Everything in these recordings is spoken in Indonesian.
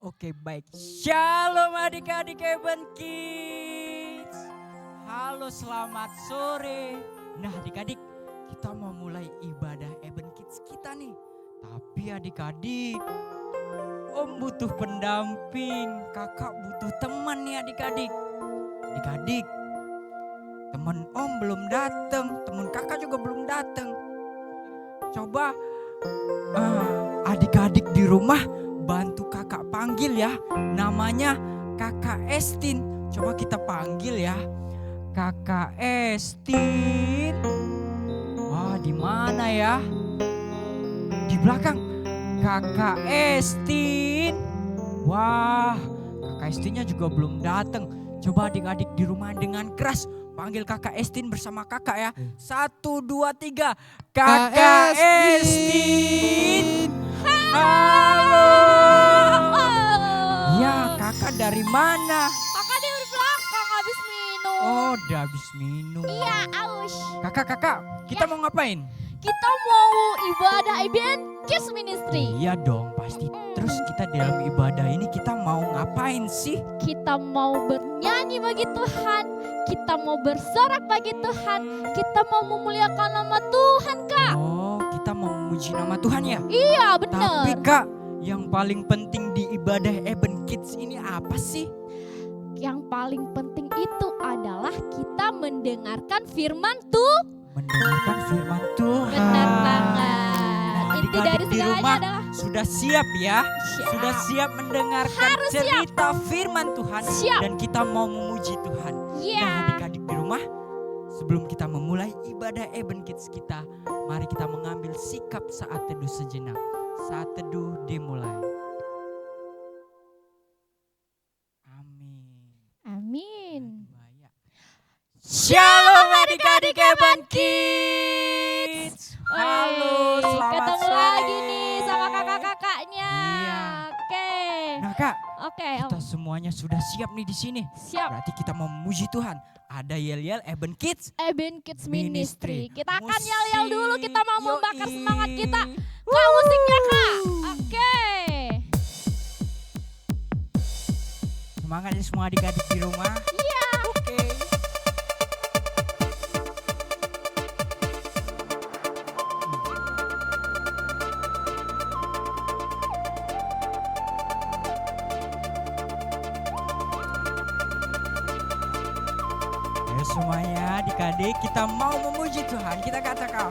Oke baik, shalom adik-adik Eben Kids. Halo selamat sore. Nah adik-adik, kita mau mulai ibadah Eben Kids kita nih. Tapi adik-adik, Om butuh pendamping, kakak butuh teman nih adik-adik. Adik-adik, teman Om belum datang, teman kakak juga belum datang. Coba adik-adik di rumah bantu kakak panggil ya. Namanya Kakak Estin. Coba kita panggil ya. Kakak Estin. Wah, di mana ya? Di belakang. Kakak Estin. Wah, Kakak Estinnya juga belum datang. Coba adik-adik di rumah dengan keras panggil Kakak Estin bersama kakak ya. 1, 2, 3. Kakak Estin. Halo. Ya, kakak dari mana? Kakak dari belakang habis minum. Oh, udah habis minum. Iya, aus. Kakak, kita mau ngapain? Kita mau ibadah Eben Kids Ministry. Iya dong, pasti. Terus kita dalam ibadah ini kita mau ngapain sih? Kita mau bernyanyi bagi Tuhan. Kita mau bersorak bagi Tuhan. Kita mau memuliakan nama Tuhan, Kak. Oh, kita mau memuji nama Tuhan ya? Iya, benar. Tapi Kak, yang paling penting di ibadah Eben Kids ini apa sih? Yang paling penting itu adalah kita mendengarkan firman Tuhan. Mendengarkan firman Tuhan. Benar banget. Nah, Inti adik-adik dari di segalanya rumah adalah sudah siap ya? Siap. Sudah siap mendengarkan Harus cerita firman Tuhan. Siap. Dan kita mau memuji Tuhan. Iya. Nah adik-adik di rumah, sebelum kita memulai ibadah Eben Kids kita, mari kita mengambil sikap saat teduh sejenak. Saat teduh dimulai. Amin. Amin. Shalom adik-adik Eben Kids. Halo, selamat ketemu sore. lagi nih sama kakak-kakaknya. Iya. Oke. Nah Kak, Oke, kita semuanya sudah siap nih di sini. siap. Berarti kita mau memuji Tuhan. Ada yel-yel Eben Kids Eben Kids Ministry. Kita akan Musik. yel-yel dulu, kita mau membakar Yoi. semangat kita. Kak, musiknya Kak. Oke. Semangat ya semua adik-adik di rumah. Iya. Oke. Ayo semuanya adik-adik, kita mau memuji Tuhan. Kita katakan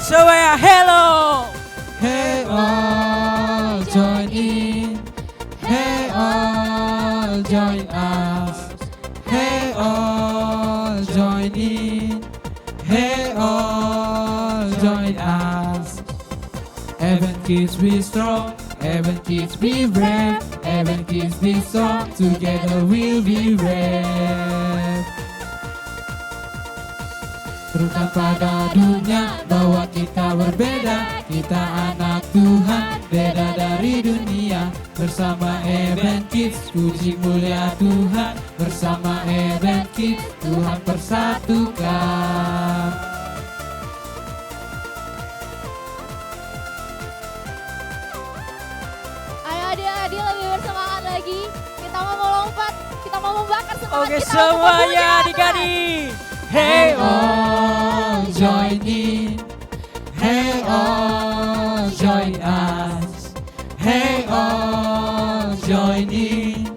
semuanya hello. Hey all, join in. Hey all, join us. Hey all, join in. Hey all, join us. Even kids be strong, even kids be brave, even kids be strong. Together we'll be brave. Serukan pada dunia bahwa kita berbeda. Kita anak Tuhan, beda dari dunia. Bersama Eben Kids, puji mulia Tuhan. Bersama Eben Kids, Tuhan persatukan. Ayo adik-adik lebih bersemangat lagi. Kita mau melompat, kita mau membakar semangat Oke kita. untuk semuanya memuji Tuhan. adik-adik. Hey all, join in. Hey all, join us. Hey all, join in.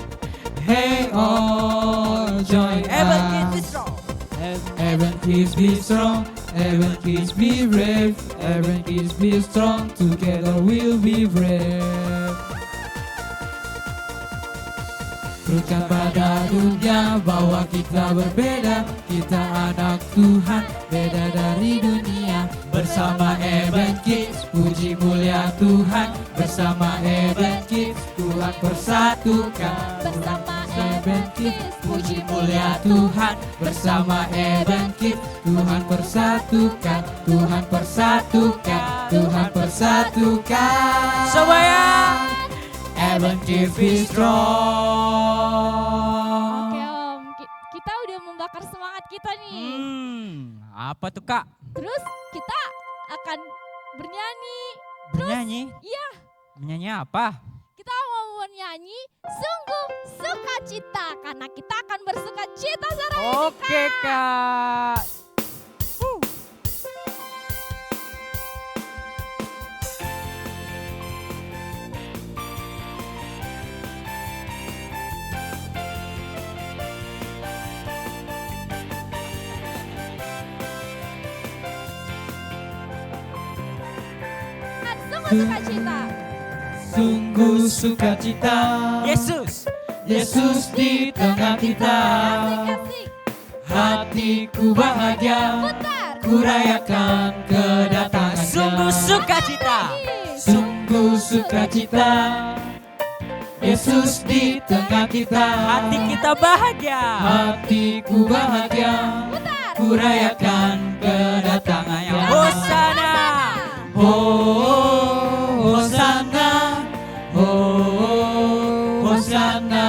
Hey all, join Eben Kids be us. strong. Even kids be strong, even kids be brave, even kids be strong. Together we'll be brave. Teruskan pada dunia bahwa kita berbeda. Kita anak Tuhan, beda dari dunia. Bersama Eben Kids, puji mulia Tuhan. Bersama Eben Kids, Tuhan persatukan. Bersama Eben Kids, puji mulia Tuhan. Bersama Eben Kids, Tuhan persatukan. Tuhan persatukan. Tuhan persatukan. Semuanya Eben Kids be strong. kita nih. Apa tuh Kak? Terus kita akan bernyanyi. Bernyanyi? Iya, Bernyanyi apa? kita mau bernyanyi sungguh sukacita karena kita akan bersukacita sore ini. Oke Kak. Sungguh sukacita. Sungguh sukacita, Yesus. Yesus di tengah kita. Asik-asik. Hatiku bahagia, Putar. ku rayakan kedatangannya. Sungguh sukacita. Sungguh sukacita, Yesus di tengah kita. Hati kita bahagia. Hatiku bahagia, Putar. ku rayakan kedatangannya. Hosana. Oh, Hosana, oh, Hosana,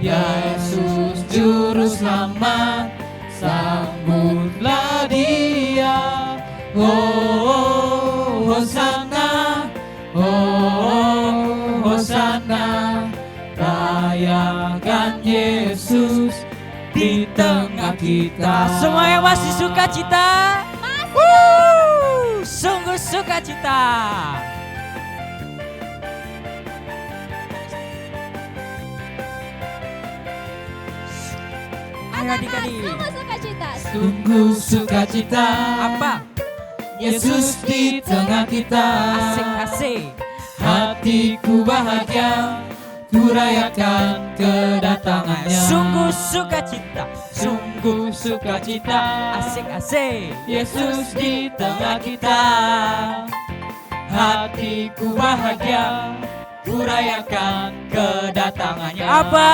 ya Yesus Juru Selamat, sambutlah Dia. Oh, Hosana, oh, Hosana, rayakan Yesus di tengah kita. Semua yang masih sukacita. Sungguh sukacita. Ayo adik-adik. Sungguh sukacita. Sungguh sukacita, Apa? Yesus di tengah kita. Asik-asik. Hatiku bahagia, ku rayakan kedatangannya. Sungguh sukacita. Sungguh sukacita, Asik-asik. Yesus di tengah kita. Hatiku bahagia, ku rayakan kedatangannya. Apa?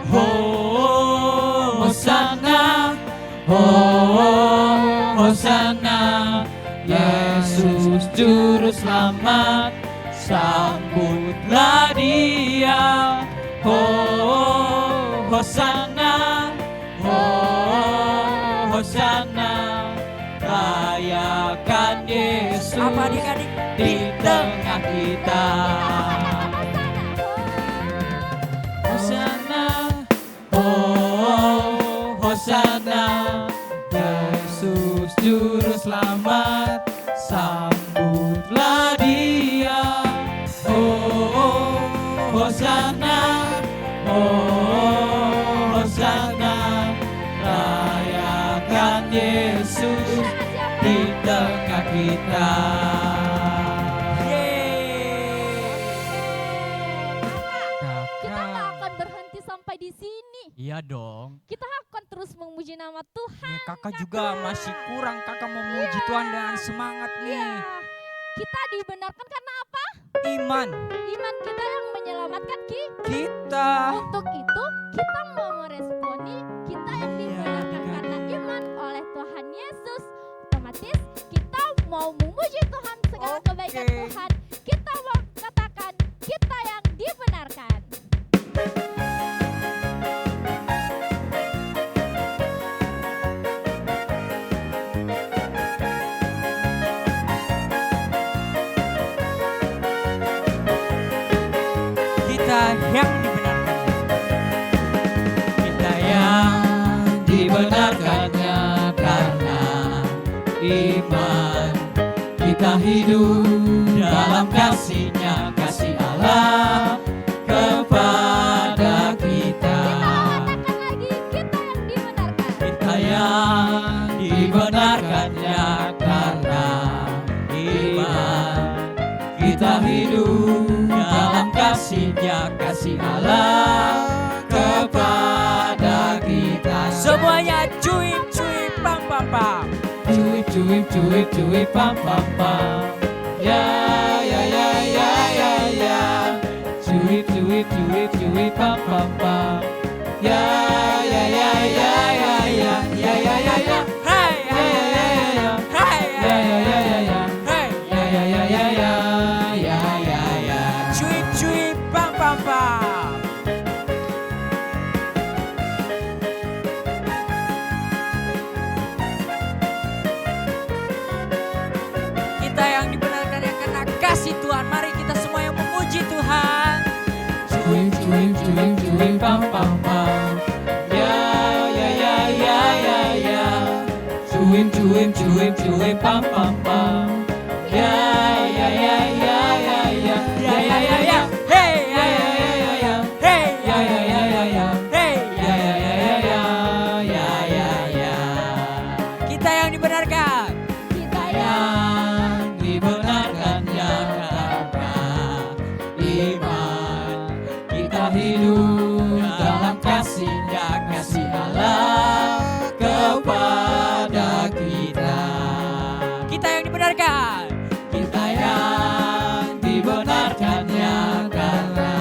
Oh, Hosana, oh, Hosana, Yesus Juru Selamat, sambutlah Dia. Oh, Hosana, oh, Hosana, rayakan Yesus Apa adik-adik? di tengah kita. Hosana, oh, Hosana, Yesus Juru Selamat, sambutlah Dia. Oh, Hosana, oh, Hosana, rayakan Yesus di tengah kita. Kita nggak akan berhenti sampai di sini. Iya dong. Kita akan terus memuji nama Tuhan. Ya, kakak juga masih kurang. Kakak mau memuji Tuhan dengan semangat nih. Iya. Kita dibenarkan karena apa? Iman Iman kita yang menyelamatkan kita. Untuk itu kita mau meresponi kita yang dibenarkan karena iman oleh Tuhan Yesus. Otomatis kita mau memuji Tuhan segala kebaikan Oke. Tuhan. Kita mau katakan kita yang dibenarkan. Kita yang dibenarkan. Kita yang dibenarkannya karena iman. Kita hidup dalam kasih-Nya, kasih Allah kepada kita. Katakan lagi kita yang dibenarkan. Kita yang dibenarkannya karena iman. Kita hidup dalam kasih-Nya, kasih Allah kepada kita. Semuanya cuip cuip pam pam pam. Cuip cuip cuip cuip pam pam pam. Ya ya ya ya ya ya. Cuip cuip cuip cuip pam pam pam. Ya ya ya ya ya ya ya ya ya ya. Hai Ya ya ya ya ya. hai Ya ya ya ya ya. hai. Ya ya ya ya ya. Ya ya ya. Cuip cuip pam pam pam. pam pam pam. Ya ya ya ya ya ya. Cuim cuim cuim cuim pam pam pam. Ya ya ya ya ya ya. Ya ya ya ya. Hey, Ya ya ya ya ya. hey, Ya ya ya ya ya. hey. Ya ya ya ya ya. Ya ya ya. Kita yang dibenarkan. Kita Yang dibenarkan ya karena iman. Kita hidup dalam kasih-Nya, kasih Allah kepada kita. Kita yang dibenarkan. Kita yang dibenarkan ya karena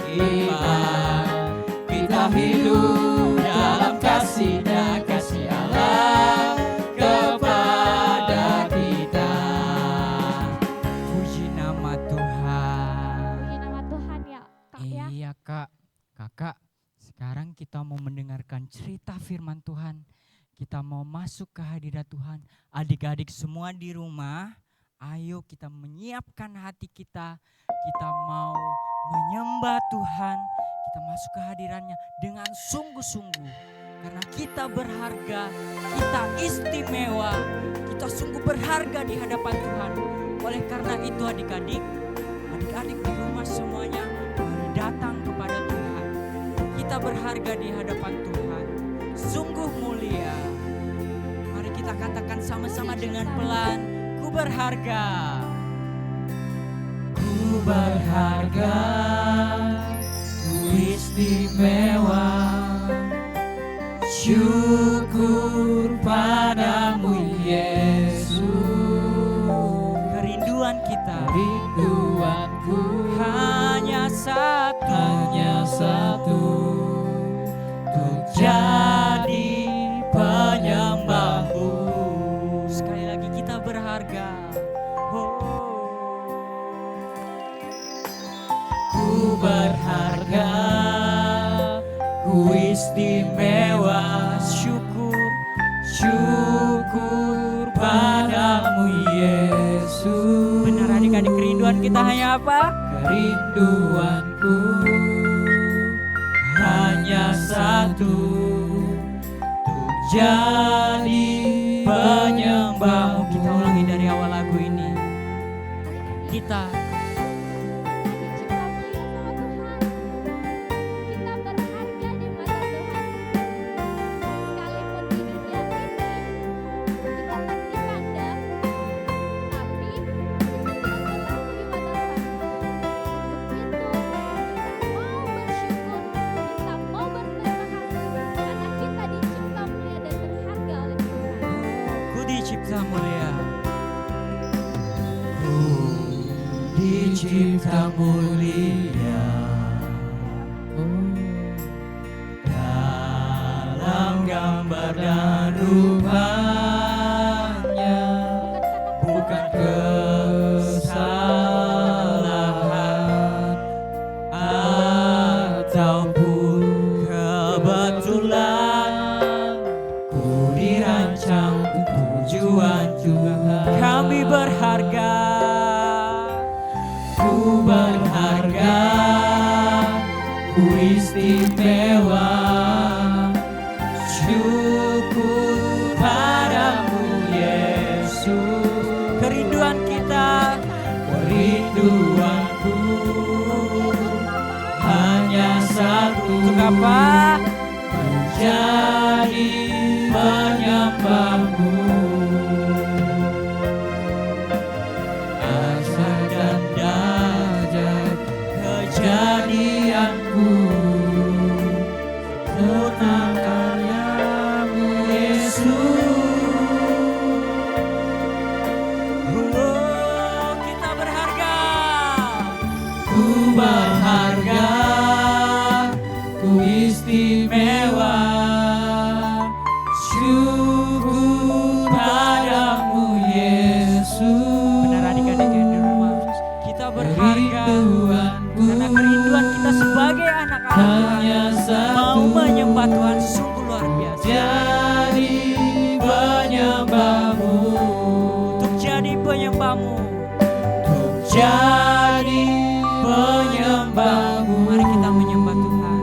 iman. Kita hidup dalam kasih-Nya, kasih Allah kepada kita. Puji nama Tuhan. puji nama Tuhan ya Kak ya. Iya Kak, Kakak, sekarang kita mau mendengarkan cerita firman Tuhan. Kita mau masuk ke hadirat Tuhan. Adik-adik semua di rumah, ayo kita menyiapkan hati kita. Kita mau menyembah Tuhan. Kita masuk ke hadirannya dengan sungguh-sungguh. Karena kita berharga, kita istimewa, kita sungguh berharga di hadapan Tuhan. Oleh karena itu adik-adik di rumah semuanya, mari datang kepada Tuhan. Kita berharga di hadapan Tuhan, sungguh mulia. Mari kita katakan sama-sama dengan pelan, ku berharga. Ku berharga, ku istimewa. Syukur padamu Yesus. Kerinduan kita Rinduanku hanya satu, untuk jadi penyembahmu. sekali lagi kita berharga. Ku berharga, ku istimewa. Syukur padamu Yesus. Benar adik-adik, kerinduan kita hanya apa? Kerinduanku hanya satu, untuk jadi penyembahmu. Kita ulangi dari awal lagu ini. Kita dicipta mulia. Ku dicipta mulia dalam gambar dan rupanya, bukan kesalahan ataupun kebetulan. Ku dirancang untuk tujuan Tuhan. Kami berharga. Ku berharga, ku istimewa. Syukur padamu Yesus. Kerinduan kita, Kerinduanku hanya satu, untuk apa? jadi penyembahmu. Asal dan dahsyat kejadianku, tentang karyamu Yesus. Kita berharga. Ku berharga, ku istimewa. Syukur padamu Yesus. Benar adik-adik yang di rumah, kita berharga Kerinduanku karena kerinduan kita sebagai anak-anak hanya Tuhan satu, mau menyembah Tuhan sungguh luar biasa. jadi penyembahmu. Untuk jadi penyembahmu, Jadi penyembahmu. mari kita menyembah Tuhan.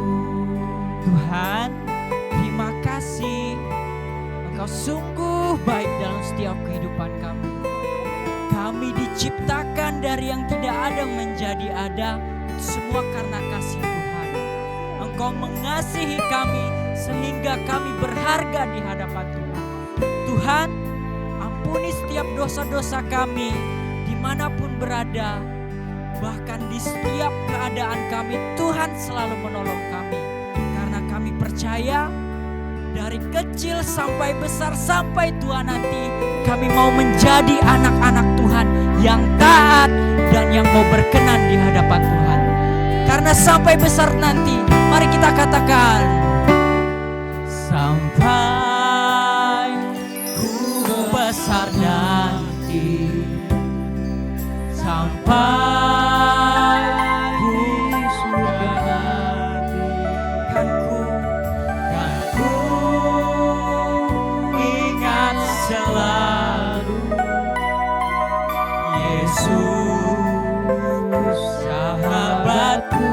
ada menjadi ada, itu semua karena kasih Tuhan. Engkau mengasihi kami sehingga kami berharga di hadapan Tuhan. Tuhan, ampuni setiap dosa-dosa kami dimanapun berada. Bahkan di setiap keadaan kami, Tuhan selalu menolong kami. Karena kami percaya dari kecil sampai besar sampai tua nanti, kami mau menjadi anak-anak Tuhan yang taat dan yang mau berkenan di hadapan Tuhan. Karena sampai besar nanti, mari kita katakan, sampai ku besar nanti, sampai ku surga nanti, kan ku ingat selalu Yesus sahabatku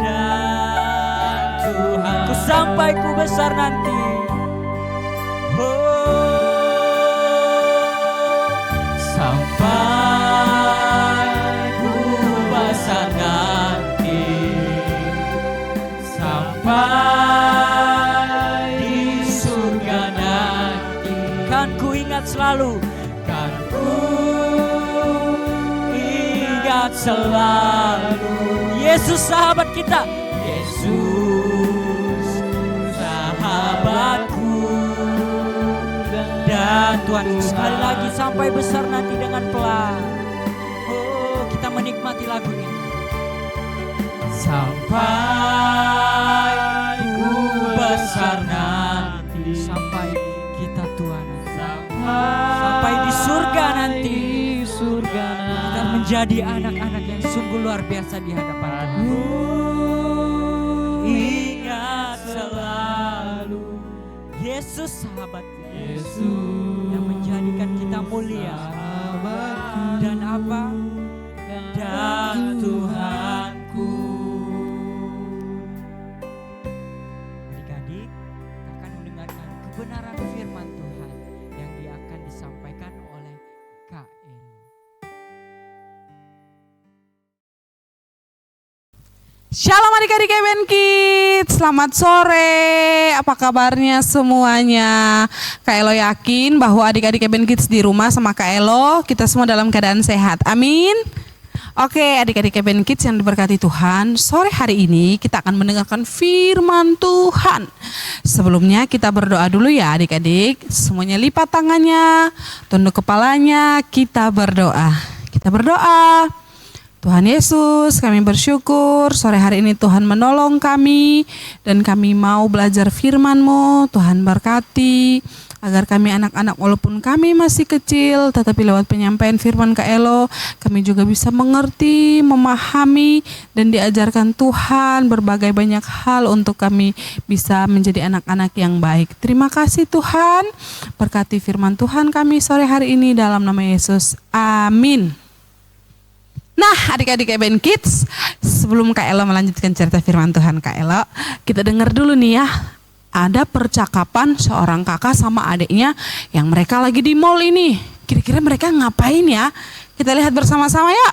dan Tuhanku sampai ku besar nanti. Sampai ku besar nanti, sampai di surga nanti, kan ku ingat selalu, kan ku ingat selalu Yesus sahabat kita, Yesus sahabatku. Dan Tuhan, sekali lagi sampai besar nanti dengan pelan. Oh, kita menikmati lagu ini. Sampai ku besar nanti, sampai kita tua nanti, sampai di surga nanti, kita menjadi anak-anak yang sungguh luar biasa di hadapan Tuhan. Ingat selalu Yesus sahabat Yesus yang menjadikan kita mulia dan apa? Dan Tuhanku. Adik-adik akan mendengarkan kebenaran firman Tuhan yang akan disampaikan oleh Kak Elo. Shalom adik-adik Eben Kids, selamat sore, apa kabarnya semuanya? Kak Elo yakin bahwa adik-adik Eben Kids di rumah sama Kak Elo, kita semua dalam keadaan sehat, amin. Oke adik-adik Eben Kids yang diberkati Tuhan, sore hari ini kita akan mendengarkan firman Tuhan. Sebelumnya kita berdoa dulu ya adik-adik, semuanya lipat tangannya, tunduk kepalanya, kita berdoa. Kita berdoa. Tuhan Yesus, kami bersyukur sore hari ini Tuhan menolong kami dan kami mau belajar firman-Mu. Tuhan berkati agar kami anak-anak walaupun kami masih kecil tetapi lewat penyampaian firman Kak Elo kami juga bisa mengerti, memahami dan diajarkan Tuhan berbagai banyak hal untuk kami bisa menjadi anak-anak yang baik. Terima kasih Tuhan, berkati firman Tuhan kami sore hari ini dalam nama Yesus, amin. Nah adik-adik Eben Kids, sebelum Kak Elo melanjutkan cerita firman Tuhan Kak Elo, kita dengar dulu nih ya. Ada percakapan seorang kakak sama adiknya yang mereka lagi di mall ini. Kira-kira mereka ngapain ya? Kita lihat bersama-sama ya.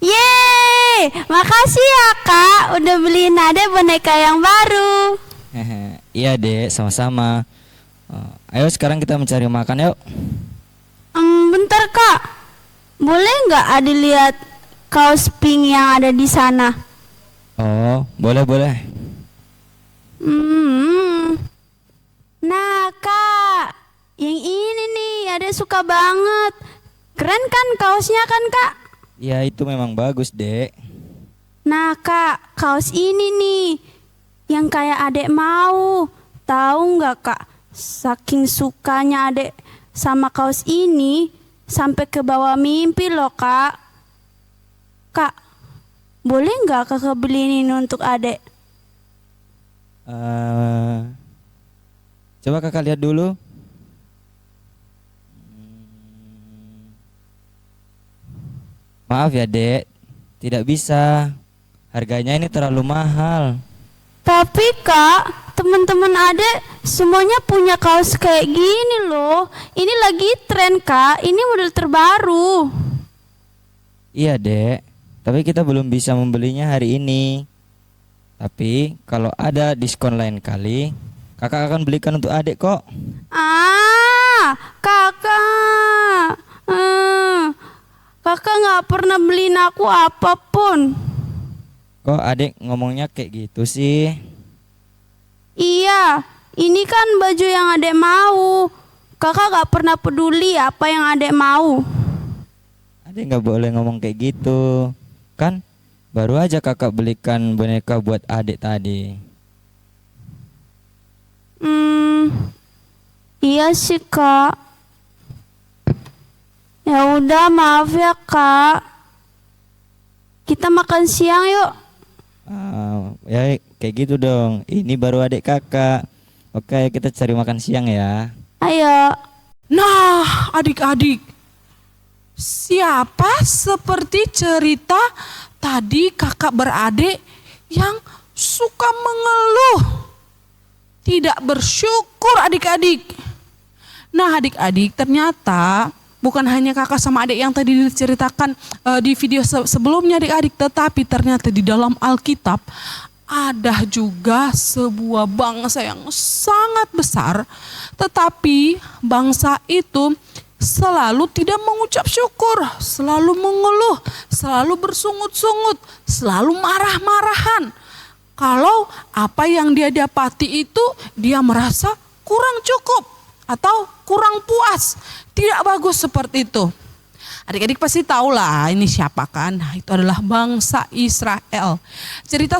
Yeay, makasih ya Kak udah beliin Ade boneka yang baru. Iya Dek, sama-sama. Ayo sekarang kita mencari makan yuk. Bentar Kak. Boleh nggak Ade lihat kaos pink yang ada di sana? Oh, boleh. Nah Kak, yang ini nih Ade suka banget. Keren kan kaosnya kan Kak? Ya itu memang bagus Dek. Nah Kak, kaos ini nih yang kayak Adek mau. Tahu nggak Kak? Saking sukanya Adek sama kaos ini sampai ke bawah mimpi loh Kak. Kak, boleh nggak Kakak beliin ini untuk Adek? Coba kakak lihat dulu. Maaf ya Dek, tidak bisa. Harganya ini terlalu mahal. Tapi Kak, teman-teman Adek semuanya punya kaos kayak gini loh. Ini lagi tren Kak, ini model terbaru. Iya dek, tapi kita belum bisa membelinya hari ini. Tapi kalau ada diskon lain kali, kakak akan belikan untuk adik kok. Kakak. Kakak nggak pernah beliin aku apapun. Kok adik ngomongnya kayak gitu sih? Iya, ini kan baju yang adek mau. Kakak nggak pernah peduli apa yang adek mau. Adik nggak boleh ngomong kayak gitu. Kan baru aja kakak belikan boneka buat adik tadi. Iya sih kak. Ya udah maaf ya kak. Kita makan siang yuk. Ya kayak gitu dong. Ini baru adik kakak. Oke, kita cari makan siang ya. Ayo. Nah, adik-adik, siapa seperti cerita tadi kakak beradik yang suka mengeluh, tidak bersyukur adik-adik. Nah adik-adik, ternyata bukan hanya kakak sama adik yang tadi diceritakan di video sebelumnya adik-adik, tetapi ternyata di dalam Alkitab ada juga sebuah bangsa yang sangat besar, tetapi bangsa itu selalu tidak mengucap syukur, selalu mengeluh, selalu bersungut-sungut, selalu marah-marahan. Kalau apa yang dia dapati itu dia merasa kurang cukup atau kurang puas, tidak bagus seperti itu. Adik-adik pasti tahu lah ini siapa kan? Nah, itu adalah bangsa Israel. Cerita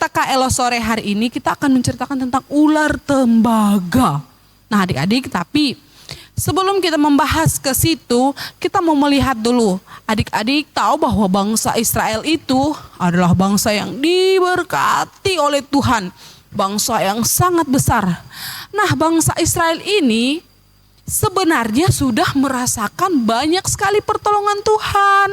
Kak Elo sore hari ini kita akan menceritakan tentang ular tembaga. Nah adik-adik, tapi sebelum kita membahas ke situ, kita mau melihat dulu. Adik-adik tahu bahwa bangsa Israel itu adalah bangsa yang diberkati oleh Tuhan. Bangsa yang sangat besar. Nah bangsa Israel ini sebenarnya sudah merasakan banyak sekali pertolongan Tuhan.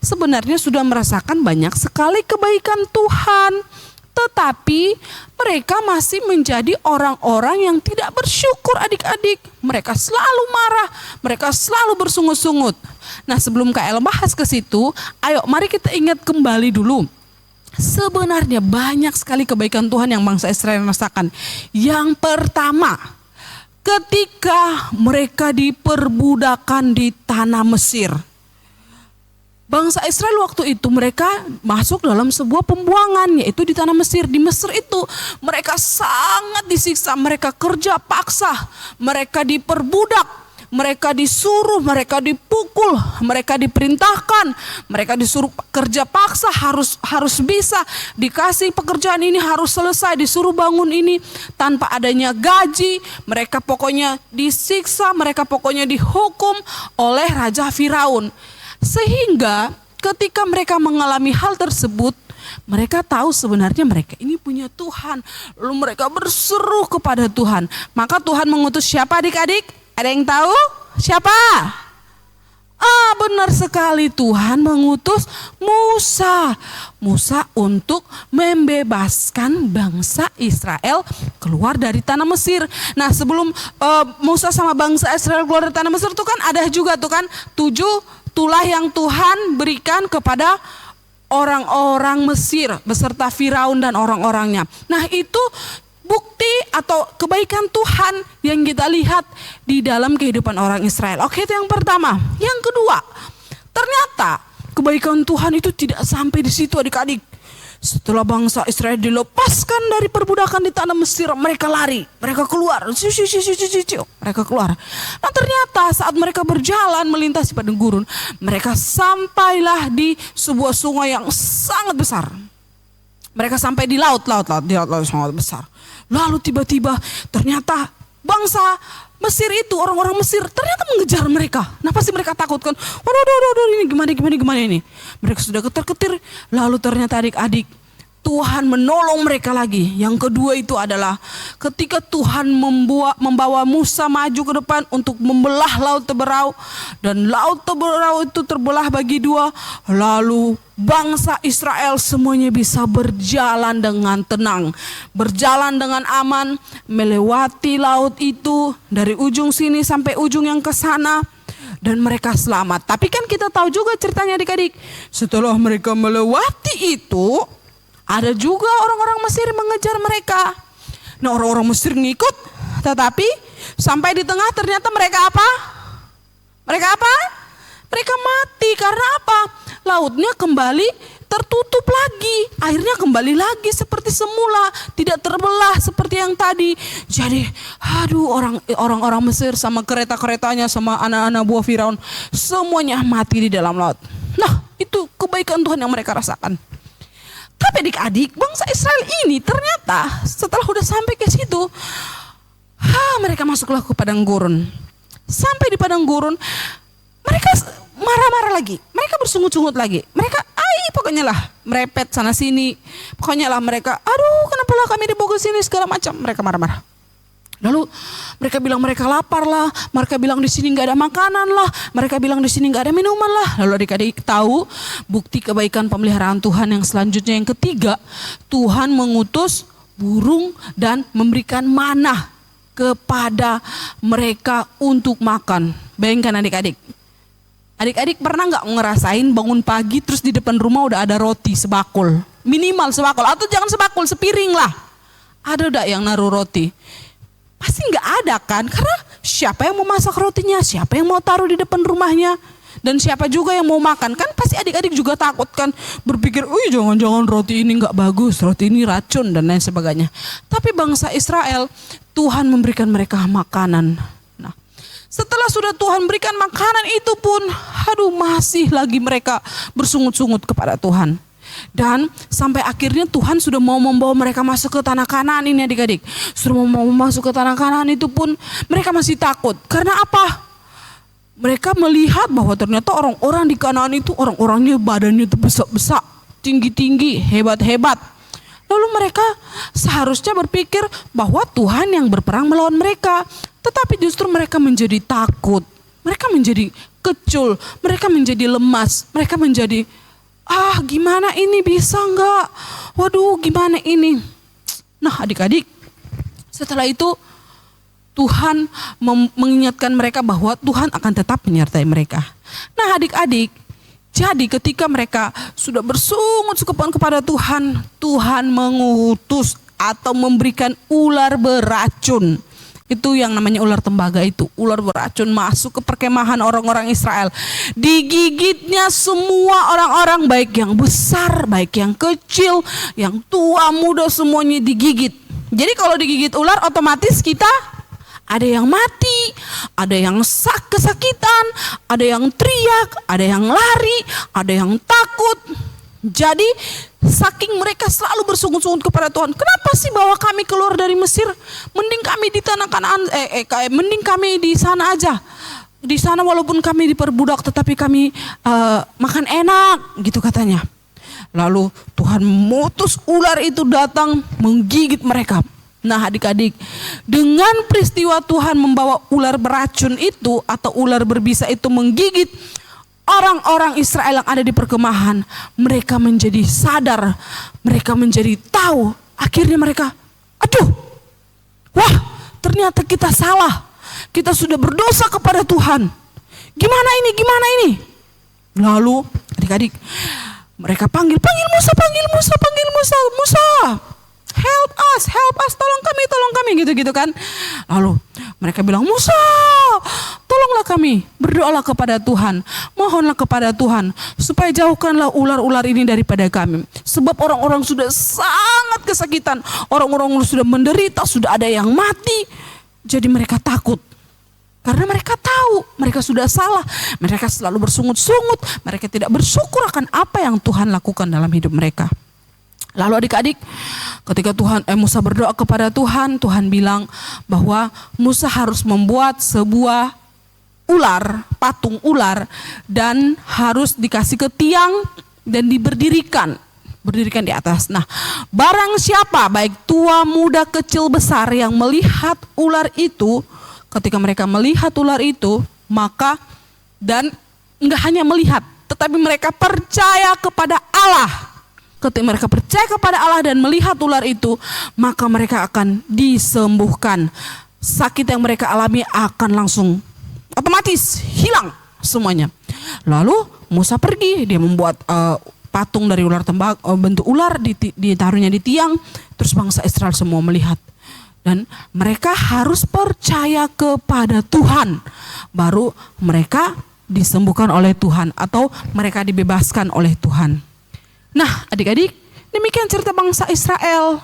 Sebenarnya sudah merasakan banyak sekali kebaikan Tuhan. Tetapi mereka masih menjadi orang-orang yang tidak bersyukur adik-adik. Mereka selalu marah, mereka selalu bersungut-sungut. Nah sebelum Kak El bahas ke situ, ayo mari kita ingat kembali dulu. Sebenarnya banyak sekali kebaikan Tuhan yang bangsa Israel rasakan. Yang pertama, ketika mereka diperbudakan di tanah Mesir. Bangsa Israel waktu itu mereka masuk dalam sebuah pembuangan, yaitu di tanah Mesir. Di Mesir itu mereka sangat disiksa, mereka kerja paksa, mereka diperbudak, mereka disuruh, mereka dipukul, mereka diperintahkan, mereka disuruh kerja paksa, harus bisa dikasih pekerjaan ini, harus selesai, disuruh bangun ini tanpa adanya gaji. Mereka pokoknya disiksa, mereka pokoknya dihukum oleh Raja Firaun. Sehingga ketika mereka mengalami hal tersebut, mereka tahu sebenarnya mereka ini punya Tuhan. Lalu mereka berseru kepada Tuhan. Maka Tuhan mengutus siapa adik-adik? Ada yang tahu? Siapa? Benar sekali, Tuhan mengutus Musa. Musa untuk membebaskan bangsa Israel keluar dari tanah Mesir. Nah sebelum Musa sama bangsa Israel keluar dari tanah Mesir itu kan ada juga tuh kan 7 tulah yang Tuhan berikan kepada orang-orang Mesir beserta Firaun dan orang-orangnya. Nah itu bukti atau kebaikan Tuhan yang kita lihat di dalam kehidupan orang Israel. Oke, itu yang pertama. Yang kedua, ternyata kebaikan Tuhan itu tidak sampai di situ adik-adik. Setelah bangsa Israel dilepaskan dari perbudakan di tanah Mesir, mereka lari, mereka keluar, mereka keluar. Nah ternyata saat mereka berjalan melintasi padang gurun, mereka sampailah di sebuah sungai yang sangat besar. Mereka sampai di laut sangat besar. Lalu tiba-tiba ternyata bangsa Mesir itu, orang-orang Mesir ternyata mengejar mereka. Nah pasti mereka takut kan. Waduh, ini gimana ini. Mereka sudah ketar-ketir. Lalu ternyata adik-adik, Tuhan menolong mereka lagi. Yang kedua itu adalah ketika Tuhan membawa Musa maju ke depan untuk membelah Laut Teberau. Dan Laut Teberau itu terbelah bagi 2. Lalu bangsa Israel semuanya bisa berjalan dengan tenang. Berjalan dengan aman. Melewati laut itu dari ujung sini sampai ujung yang ke sana. dan mereka selamat. Tapi kan kita tahu juga ceritanya adik-adik. Setelah mereka melewati itu, ada juga orang-orang Mesir mengejar mereka. Nah, orang-orang Mesir ngikut, tetapi sampai di tengah ternyata mereka apa? Mereka apa? Mereka mati. Karena apa? Lautnya kembali tertutup lagi, airnya kembali lagi seperti semula, tidak terbelah seperti yang tadi. Jadi, aduh, orang-orang Mesir sama kereta-keretanya sama anak-anak buah Firaun semuanya mati di dalam laut. Nah, itu kebaikan Tuhan yang mereka rasakan. Tapi adik-adik, bangsa Israel ini ternyata setelah udah sampai ke situ, mereka masuklah ke padang gurun. Sampai di padang gurun, mereka marah-marah lagi, mereka bersungut-sungut lagi, mereka pokoknya lah merepet sana sini, pokoknya lah mereka, aduh kenapa lah kami dibawa ke sini segala macam, mereka marah-marah. Lalu mereka bilang mereka lapar lah, mereka bilang di sini nggak ada makanan lah, mereka bilang di sini nggak ada minuman lah. Lalu adik-adik tahu bukti kebaikan pemeliharaan Tuhan yang selanjutnya yang ketiga, Tuhan mengutus burung dan memberikan manah kepada mereka untuk makan. Bayangkan adik-adik. Adik-adik pernah nggak ngerasain bangun pagi terus di depan rumah udah ada roti sebakul, minimal sebakul, atau jangan sebakul, sepiring lah. Ada udah yang naruh roti? Pasti nggak ada kan, karena siapa yang mau masak rotinya, siapa yang mau taruh di depan rumahnya, dan siapa juga yang mau makan kan? Pasti adik-adik juga takut kan, berpikir, jangan-jangan roti ini nggak bagus, roti ini racun dan lain sebagainya. Tapi bangsa Israel, Tuhan memberikan mereka makanan. Setelah sudah Tuhan berikan makanan itu pun, masih lagi mereka bersungut-sungut kepada Tuhan. Dan sampai akhirnya Tuhan sudah mau membawa mereka masuk ke tanah Kanaan ini adik-adik. Sudah mau masuk ke tanah Kanaan itu pun mereka masih takut. Karena apa? Mereka melihat bahwa ternyata orang-orang di Kanaan itu orang-orangnya badannya itu besar-besar, tinggi-tinggi, hebat-hebat. Lalu mereka seharusnya berpikir bahwa Tuhan yang berperang melawan mereka. Tetapi justru mereka menjadi takut, mereka menjadi kecul, mereka menjadi lemas, mereka menjadi, gimana ini bisa enggak? Waduh, gimana ini? Nah adik-adik, setelah itu Tuhan mengingatkan mereka bahwa Tuhan akan tetap menyertai mereka. Nah adik-adik, jadi ketika mereka sudah bersungut kepada Tuhan, Tuhan mengutus atau memberikan ular beracun. Itu yang namanya ular tembaga itu, ular beracun masuk ke perkemahan orang-orang Israel. Digigitnya semua orang-orang, baik yang besar, baik yang kecil, yang tua, muda, semuanya digigit. Jadi kalau digigit ular otomatis kita ada yang mati, ada yang kesakitan, ada yang teriak, ada yang lari, ada yang takut. Jadi saking mereka selalu bersungut-sungut kepada Tuhan, kenapa sih bawa kami keluar dari Mesir? Mending kami di tanah Kanaan, mending kami di sana aja. Di sana walaupun kami diperbudak, tetapi kami makan enak, gitu katanya. Lalu Tuhan mengutus ular itu datang menggigit mereka. Nah adik-adik, dengan peristiwa Tuhan membawa ular beracun itu atau ular berbisa itu menggigit orang-orang Israel yang ada di perkemahan, mereka menjadi sadar, mereka menjadi tahu. Akhirnya mereka, ternyata kita salah, kita sudah berdosa kepada Tuhan. Gimana ini? Lalu adik-adik, mereka panggil Musa, Musa, help us, tolong kami, gitu kan. Lalu mereka bilang, Musa, tolonglah kami, berdoalah kepada Tuhan, mohonlah kepada Tuhan, supaya jauhkanlah ular-ular ini daripada kami. Sebab orang-orang sudah sangat kesakitan, orang-orang sudah menderita, sudah ada yang mati. Jadi mereka takut. Karena mereka tahu, mereka sudah salah, mereka selalu bersungut-sungut, mereka tidak bersyukur akan apa yang Tuhan lakukan dalam hidup mereka. Lalu adik-adik, ketika Musa berdoa kepada Tuhan, Tuhan bilang bahwa Musa harus membuat sebuah ular, patung ular, dan harus dikasih ke tiang dan berdirikan di atas. Nah, barang siapa, baik tua, muda, kecil, besar yang melihat ular itu, ketika mereka melihat ular itu, maka dan enggak hanya melihat, tetapi mereka percaya kepada Allah. Ketika mereka percaya kepada Allah dan melihat ular itu, maka mereka akan disembuhkan. Sakit yang mereka alami akan langsung otomatis hilang semuanya. Lalu Musa pergi, dia membuat patung dari ular bentuk ular, ditaruhnya di tiang. Terus bangsa Israel semua melihat. Dan mereka harus percaya kepada Tuhan. Baru mereka disembuhkan oleh Tuhan atau mereka dibebaskan oleh Tuhan. Nah, adik-adik, demikian cerita bangsa Israel.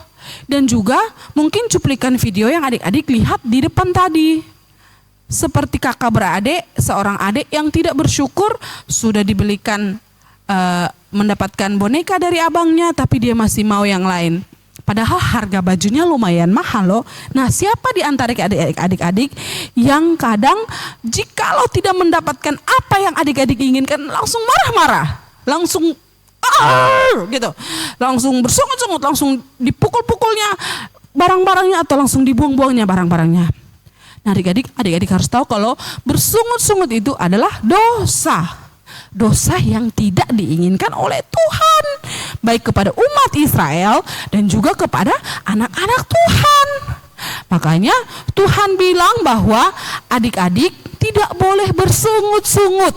Dan juga mungkin cuplikan video yang adik-adik lihat di depan tadi. Seperti kakak beradik, seorang adik yang tidak bersyukur sudah dibelikan mendapatkan boneka dari abangnya, tapi dia masih mau yang lain. Padahal harga bajunya lumayan mahal loh. Nah, siapa di antara adik-adik yang kadang jikalau tidak mendapatkan apa yang adik-adik inginkan langsung marah-marah, langsung gitu, langsung bersungut-sungut, langsung dipukul-pukulnya barang-barangnya atau langsung dibuang-buangnya barang-barangnya. Nah, adik-adik harus tahu kalau bersungut-sungut itu adalah dosa. Dosa yang tidak diinginkan oleh Tuhan, baik kepada umat Israel dan juga kepada anak-anak Tuhan. Makanya Tuhan bilang bahwa adik-adik tidak boleh bersungut-sungut.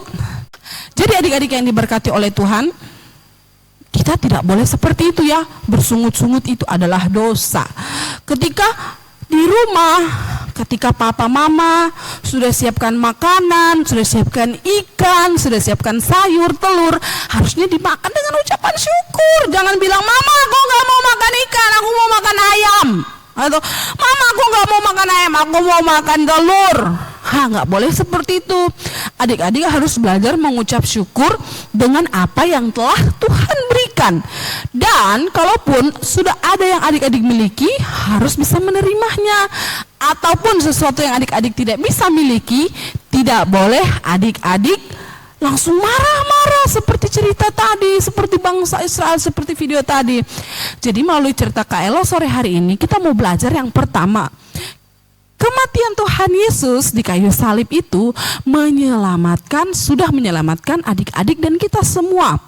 Jadi adik-adik yang diberkati oleh Tuhan, kita tidak boleh seperti itu ya. Bersungut-sungut itu adalah dosa. Ketika di rumah, ketika papa mama sudah siapkan makanan, sudah siapkan ikan, sudah siapkan sayur, telur, harusnya dimakan dengan ucapan syukur. Jangan bilang, mama aku gak mau makan ikan, aku mau makan ayam. Atau mama aku gak mau makan ayam, aku mau makan telur. Nggak boleh seperti itu. Adik-adik harus belajar mengucap syukur dengan apa yang telah Tuhan berikan. Dan kalaupun sudah ada yang adik-adik miliki, harus bisa menerimanya. Ataupun sesuatu yang adik-adik tidak bisa miliki, tidak boleh adik-adik langsung marah-marah seperti cerita tadi, seperti bangsa Israel, seperti video tadi. Jadi melalui cerita Kak Elo sore hari ini, kita mau belajar yang pertama. Kematian Tuhan Yesus di kayu salib itu sudah menyelamatkan adik-adik dan kita semua.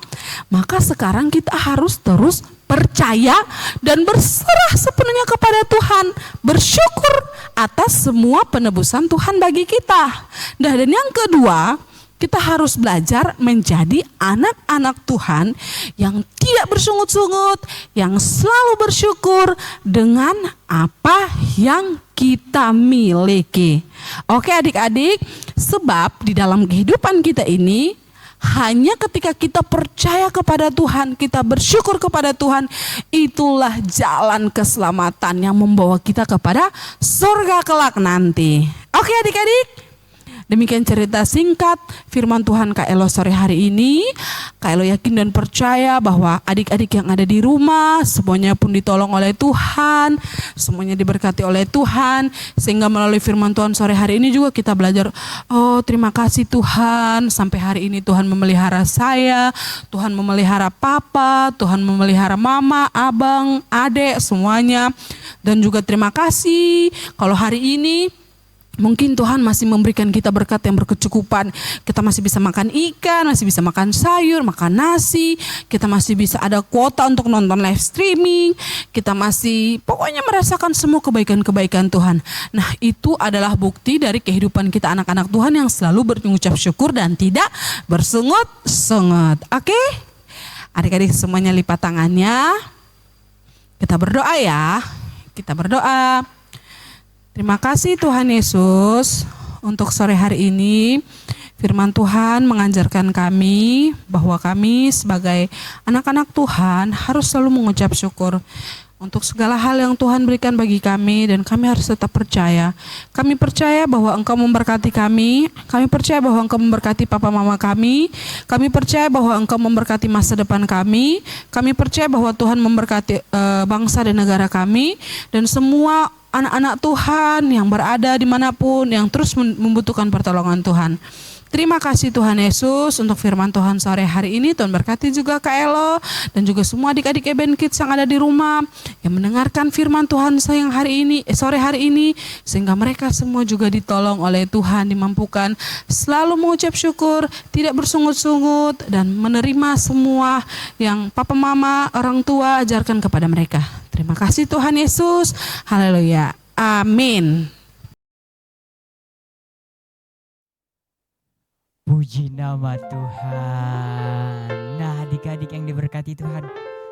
Maka sekarang kita harus terus percaya dan berserah sepenuhnya kepada Tuhan, bersyukur atas semua penebusan Tuhan bagi kita. Dan yang kedua, kita harus belajar menjadi anak-anak Tuhan yang tidak bersungut-sungut, yang selalu bersyukur dengan apa yang kita miliki. Oke adik-adik, sebab di dalam kehidupan kita ini, hanya ketika kita percaya kepada Tuhan, kita bersyukur kepada Tuhan, itulah jalan keselamatan yang membawa kita kepada surga kelak nanti. Oke adik-adik, demikian cerita singkat firman Tuhan Kak Elo sore hari ini. Kak Elo yakin dan percaya bahwa adik-adik yang ada di rumah semuanya pun ditolong oleh Tuhan, semuanya diberkati oleh Tuhan. Sehingga melalui firman Tuhan sore hari ini juga kita belajar, oh terima kasih Tuhan, sampai hari ini Tuhan memelihara saya, Tuhan memelihara papa, Tuhan memelihara mama, abang, adek, semuanya. Dan juga terima kasih kalau hari ini mungkin Tuhan masih memberikan kita berkat yang berkecukupan. Kita masih bisa makan ikan, masih bisa makan sayur, makan nasi. Kita masih bisa ada kuota untuk nonton live streaming. Kita masih pokoknya merasakan semua kebaikan-kebaikan Tuhan. Nah, itu adalah bukti dari kehidupan kita anak-anak Tuhan yang selalu berucap syukur dan tidak bersungut-sungut. Oke? Adik-adik semuanya lipat tangannya. Kita berdoa ya. Kita berdoa. Terima kasih Tuhan Yesus untuk sore hari ini. Firman Tuhan mengajarkan kami bahwa kami sebagai anak-anak Tuhan harus selalu mengucap syukur untuk segala hal yang Tuhan berikan bagi kami, dan kami harus tetap percaya. Kami percaya bahwa Engkau memberkati kami percaya bahwa Engkau memberkati papa mama kami percaya bahwa Engkau memberkati masa depan kami percaya bahwa Tuhan memberkati bangsa dan negara kami, dan semua anak-anak Tuhan yang berada dimanapun yang terus membutuhkan pertolongan Tuhan. Terima kasih Tuhan Yesus untuk firman Tuhan sore hari ini. Tuhan berkati juga Kak Elo dan juga semua adik-adik Eben Kids yang ada di rumah yang mendengarkan firman Tuhan sore hari ini, sehingga mereka semua juga ditolong oleh Tuhan, dimampukan selalu mengucap syukur, tidak bersungut-sungut, dan menerima semua yang papa mama, orang tua ajarkan kepada mereka. Terima kasih Tuhan Yesus. Haleluya. Amin. Puji nama Tuhan. Nah, adik-adik yang diberkati Tuhan,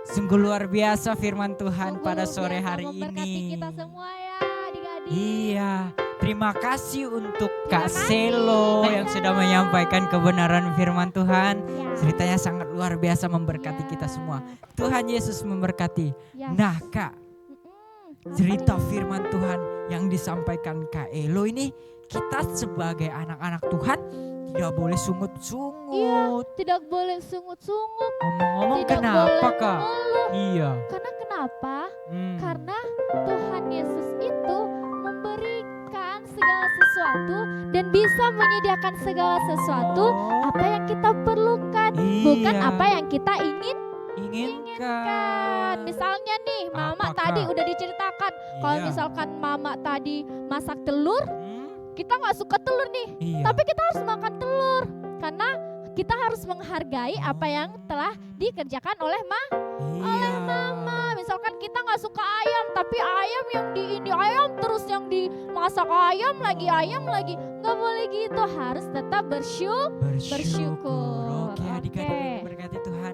sungguh luar biasa firman Tuhan Sungguh pada luar sore biasa hari memberkati ini. kita semua ya adik-adik. Iya, terima kasih untuk Kak kasih. Selo yang sudah menyampaikan kebenaran firman Tuhan. Ya. Ceritanya sangat luar biasa memberkati kita semua. Tuhan Yesus memberkati. Yes. Nah Kak, Mm-mm. cerita firman Tuhan yang disampaikan Kak Elo ini, kita sebagai anak-anak Tuhan tidak boleh sungut-sungut. Tidak boleh sungut-sungut. Ngomong-ngomong Tidak kenapa boleh Kak? mengeluh. Iya. Karena kenapa? Hmm. Karena Tuhan Yesus itu memberikan segala sesuatu dan bisa menyediakan segala sesuatu Oh, apa yang kita perlukan, bukan iya. apa yang kita Inginkan. inginkan. Misalnya nih, Mama Apa, tadi Kak? udah diceritakan. Kalau Iya. misalkan Mama tadi masak telur, Hmm, kita nggak suka telur nih, iya. tapi kita harus makan telur karena kita harus menghargai apa yang telah dikerjakan oleh Iya. Mama. Misalkan kita nggak suka ayam, tapi ayam yang ini ayam terus yang dimasak ayam lagi, nggak boleh gitu, harus tetap bersyukur. Oke, adik-adik Oke. yang berkati Tuhan.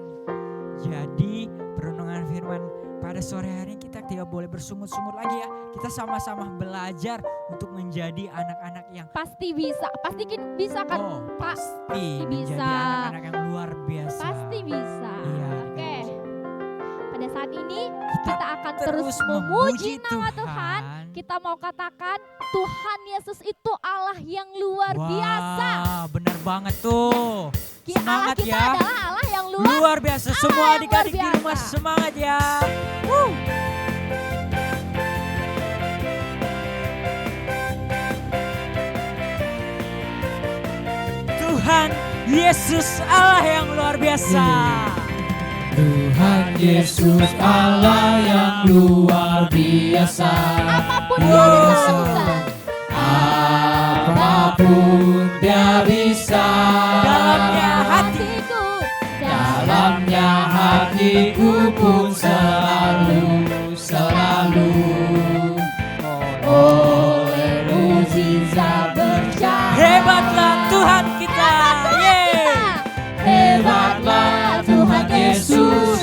Jadi perenungan firman pada sore hari ini kita tidak boleh bersungut-sungut lagi ya. Kita sama-sama belajar untuk menjadi anak-anak yang Pasti bisa kan? pasti menjadi bisa. anak-anak yang luar biasa. Pasti bisa. Iya, Oke. Pada saat ini Kita kita akan terus memuji nama Tuhan. Kita mau katakan Tuhan Yesus itu Allah yang luar biasa. Wah, benar banget tuh. Allah Semangat kita ya. adalah Allah yang luar. Luar biasa. Semua yang adik-adik di luar rumah biasa. semangat ya. Tuhan Yesus Allah yang luar biasa. Tuhan Yesus Allah yang luar biasa. Apapun yang bisa lakukan. Apapun dia bisa. Dalamnya hati. Dalamnya hatiku pun selalu oleh mujizat bercahaya. Hebatlah Tuhan kita. Yeay. Hebatlah Tuhan Yesus,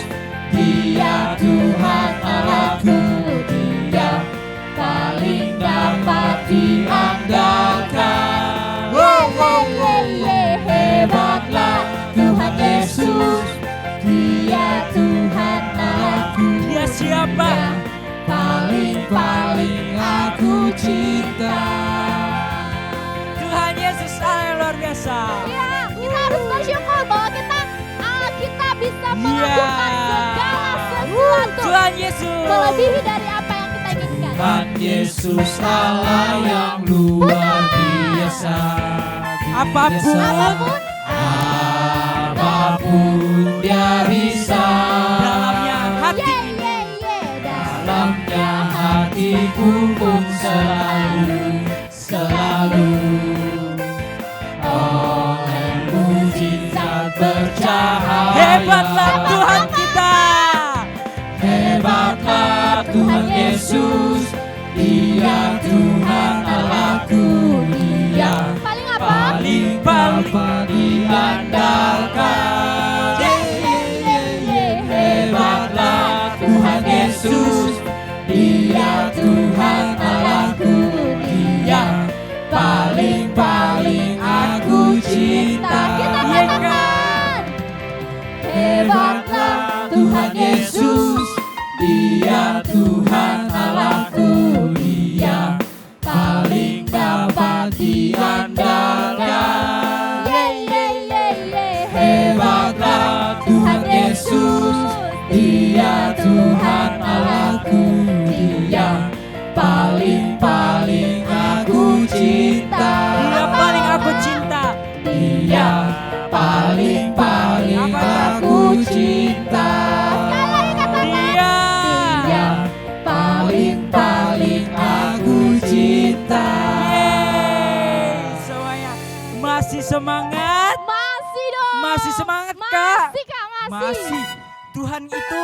Dia Tuhan Allahku, Dia paling dapat diandalkan. Hebatlah Tuhan Yesus, Dia Tuhan Allahku, Dia siapa? paling aku cinta. Tuhan Yesus Allah yang luar biasa. Ya, kita harus bersyukur bahwa kita bisa melakukan segala sesuatu Tuhan Yesus. melebihi dari apa yang kita inginkan. Tuhan Yesus Allah yang luar biasa. Apapun Apapun dia bisa. dalamnya hati. Dalamnya hatiku pun selalu oleh mujizat bercahaya. Hebatlah Tuhan kita. Hebatlah Tuhan Yesus, Dia Tuhan Allahku, Dia Paling apa? Paling dapat diandalkan. Hebatlah Tuhan Yesus, Dia Tuhan Allahku, Dia paling aku cinta. Kita katakan. Hebatlah Tuhan Yesus, Dia Tuhan Allahku, Dia paling dapat diandalkan. Hebatlah Tuhan Yesus, Dia Tuhan Allahku, Dia paling aku cinta. Dia paling aku cinta. Dia paling aku cinta. Dia. Dia paling aku cinta. Yeay. Semuanya masih semangat? Masih dong. Masih semangat Kak? Masih Kak, Masih. Tuhan itu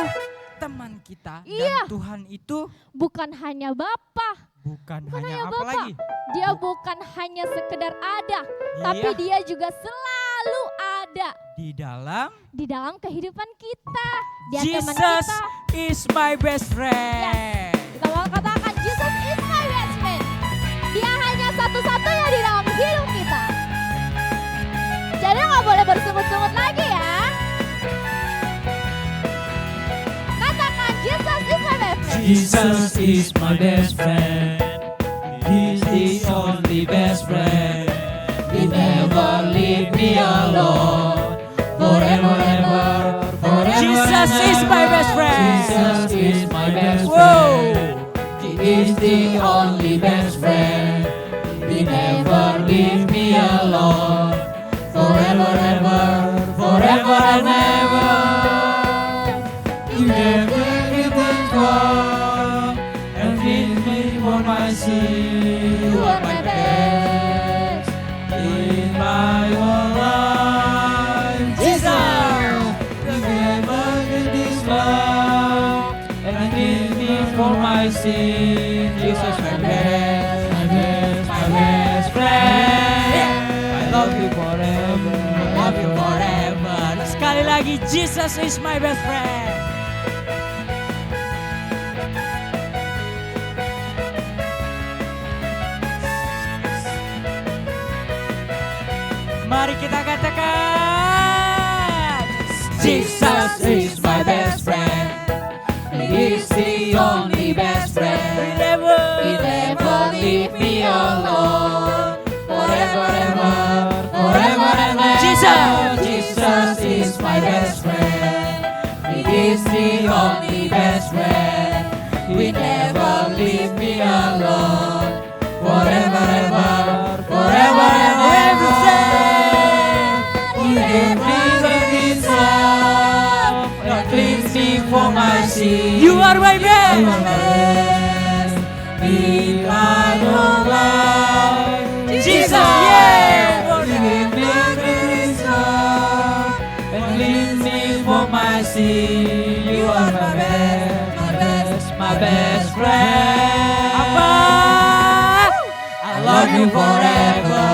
teman kita Iya. dan Tuhan itu Bukan hanya Bapa, bukan hanya hanya apa Bapa. lagi? Dia bukan hanya sekedar ada, tapi Iya. dia juga selalu selalu ada di dalam kehidupan kita. Dia teman Jesus kita. is my best friend. Kita mau katakan Jesus is my best friend. Dia hanya satu-satunya di dalam hidup kita. Jadi nggak boleh bersungut-sungut lagi ya. Katakan Jesus is my best friend. Jesus is my best friend. He's the only best friend. He never leave me alone. Forever, ever, forever. Jesus is my best friend. Jesus is my best Whoa. friend. He is the only best friend. He never leave me alone. Forever, ever, forever and ever. He never give things wrong and leave me for my sin. You are my best. In my whole life, Jesus, you never give this love and leave me for my sin. Jesus, my best friend. I love you forever. I love you forever. Sekali lagi, Jesus is my best friend. Mari kita katakan, Jesus is my best friend. He is the only best we friend. never, He never leave me alone. Forever, ever, forever and ever. Jesus is my best friend. He is the only best friend. He never leave me alone. Forever, ever, forever and ever. He gave me his love and cleansed me for my sin. you are my best. In my whole life, Jesus, yeah. He gave me his love and cleansed me for my sin. You are my best friend. Apa? I love you forever.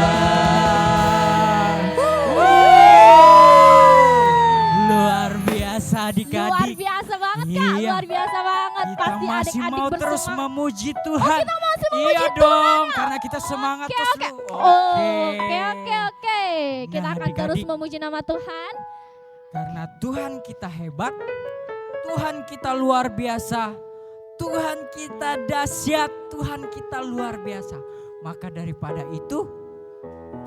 Luar biasa Luar adik-adik. biasa banget Kak, Iya. luar biasa banget. Kita Pasti masih adik-adik mau terus bersemangat. memuji Tuhan. kita masih memuji Iya Tuhan dong, ya? karena kita semangat Oke, terus oke. lu. Oke. Kita Nah, akan terus adik-adik. memuji nama Tuhan. Karena Tuhan kita hebat, Tuhan kita luar biasa, Tuhan kita dahsyat, Tuhan kita luar biasa. Maka daripada itu,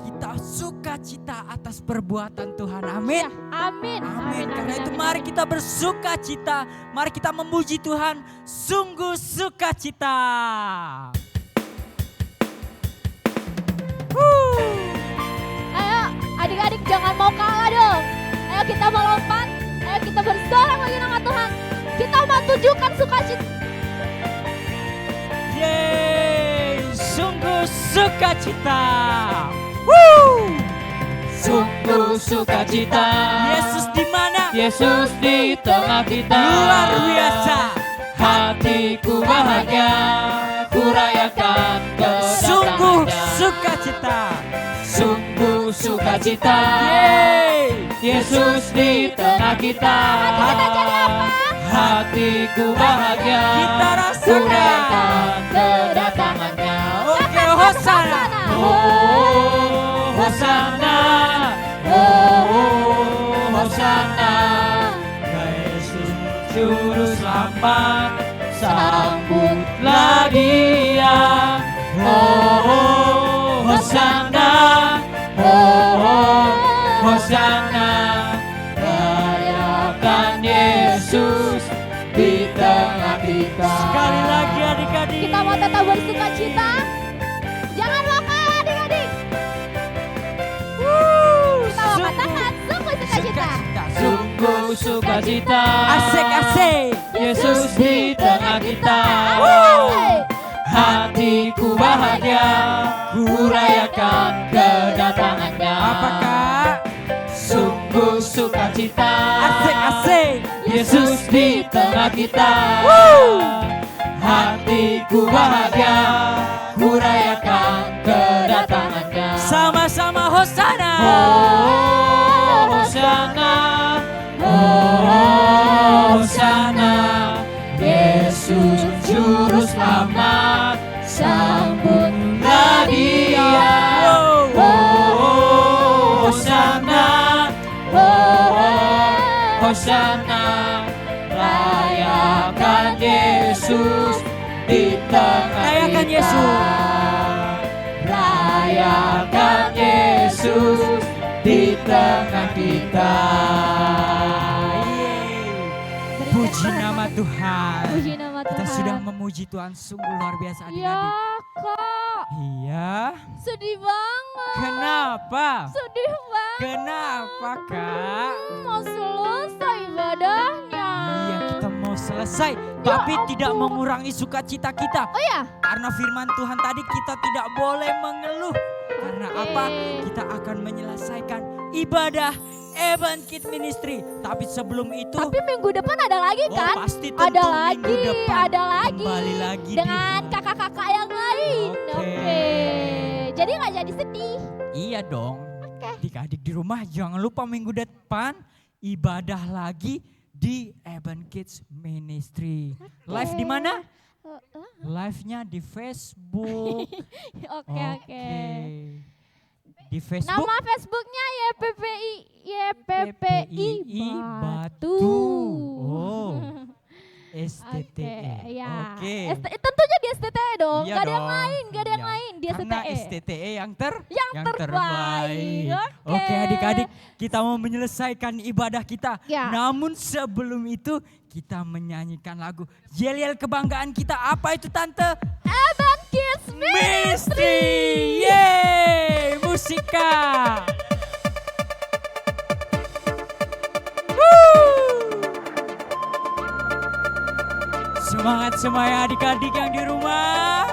kita sukacita atas perbuatan Tuhan. Amin. Ya, amin. Amin. Karena itu mari kita bersukacita, mari kita memuji Tuhan sungguh sukacita. Ayo adik-adik jangan mau kalah dong. Ayo kita melompat. Ayo kita bersorak bagi nama Tuhan. Kita mau tunjukkan sukacita. Yeay, sungguh sukacita. Woo! Sungguh sukacita. Yesus di mana? Yesus di tengah kita. Luar biasa. Hatiku bahagia, ku rayakan Sungguh kedatangannya. sukacita. Sungguh sukacita. Yeay. Yesus di tengah kita. Kita jadi apa? Hatiku bahagia, Kita ku rasakan. rayakan kedatangannya. Oke, Hosana. Oh, Hosana, oh, Hosana, Yesus juru selamat, sambutlah Dia. Oh, Hosana, oh, Hosana, rayakan Yesus di tengah kita. Sekali lagi adik-adik. Kita mau tetap bersukacita. Jangan mau kalah adik-adik. Kita mau katakan sungguh sukacita. Sungguh sukacita. Asik-asik. Yesus di tengah kita. Asik. Hatiku bahagia, ku rayakan kedatangannya. Apakah? Sungguh sukacita. Asik-asik. Yesus di tengah kita. Hatiku bahagia, ku rayakan kedatangannya. Sama-sama Hosana. Oh, Yesus Juru Selamat, sambutlah Dia. Oh, Hosana, Hosana, rayakan Yesus di tengah Rayakan kita. Yesus. Rayakan Yesus di tengah kita. Puji nama Tuhan. Puji nama Tuhan. Kita sudah memuji Tuhan sungguh luar biasa Ya adik-adik. kak, Iya. sedih banget. Kenapa? Sedih banget. Kenapa kak? Mau selesai ibadahnya. Iya kita mau selesai. Tapi tidak mengurangi sukacita kita. Oh ya, Karena firman Tuhan tadi kita tidak boleh mengeluh. Karena Oke. apa? Kita akan menyelesaikan ibadah Evan Kid Ministry. Tapi sebelum itu, tapi minggu depan ada lagi kan? pasti tentu Ada minggu lagi, depan ada lagi. kembali lagi Dengan kakak-kakak yang lain. Oke. Oke. Jadi nggak jadi sedih. Iya dong. Oke. Adik-adik di rumah jangan lupa minggu depan ibadah lagi di Evan Kids Ministry. Live di mana? Live-nya di Facebook. Oke, oke. Di Facebook. Nama Facebooknya YPPI Batu. Oh. STTE. Oke, ya. Oke. Tentunya di STTE dong. Iya Gak ada yang dong. lain, gak ada yang Iya. lain di Karena STTE. STTE yang Yang terbaik. Oke. Oke adik-adik, kita mau menyelesaikan ibadah kita. Ya. Namun sebelum itu kita menyanyikan lagu Yel-Yel kebanggaan kita. Apa itu tante? Evan Kids Ministry. Yeay, musika. Semangat semuanya adik-adik yang di rumah.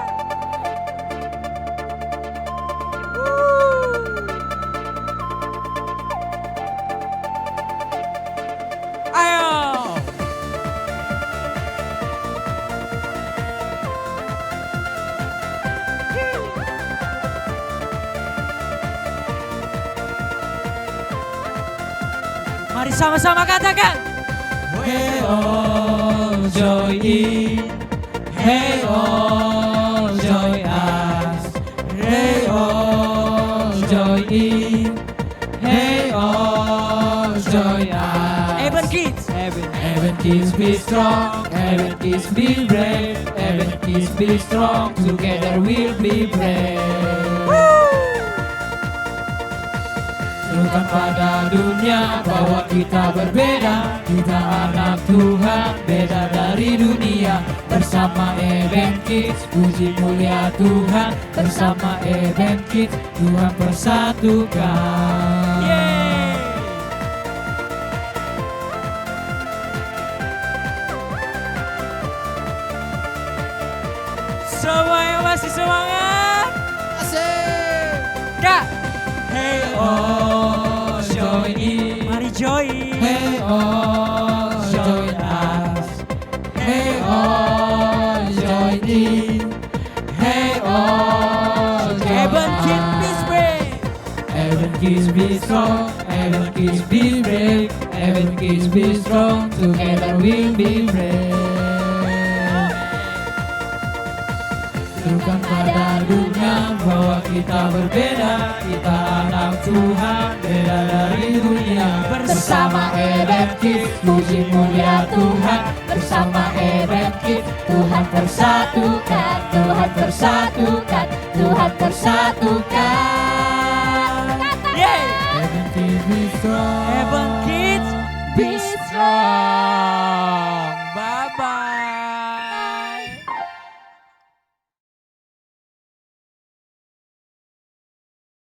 Ayo. Mari sama-sama katakan. Hey all joy in, hey all joy us, hey all joy in, hey all joy us. Evan Kids. Evan Kids be strong, Evan Kids be brave, Evan Kids be strong, together we'll be brave. Serukan pada dunia bahwa kita berbeda, kita anak Tuhan, beda dari dunia. Bersama Evan Kids, puji mulia Tuhan. Bersama Evan Kids, Tuhan persatukan. Yeay. Semua yang masih semangat. Asik. Kak. Hey Oh, join in. Mari join. Hey all, join us. Hey all, join in. Hey all, join Evan Kids us. Peace Break. Evan Kids be strong, Evan Kids be brave, Evan Kids be strong, together we'll be brave. Tunjukkan pada dunia bahwa kita berbeda, kita anak Tuhan, beda dari dunia. Bersama Evan Kids, puji mulia Tuhan. Bersama Evan Kids, Tuhan persatukan, Tuhan persatukan, Tuhan persatukan. Yeay. Evan Kids be strong. Evan Kids be strong.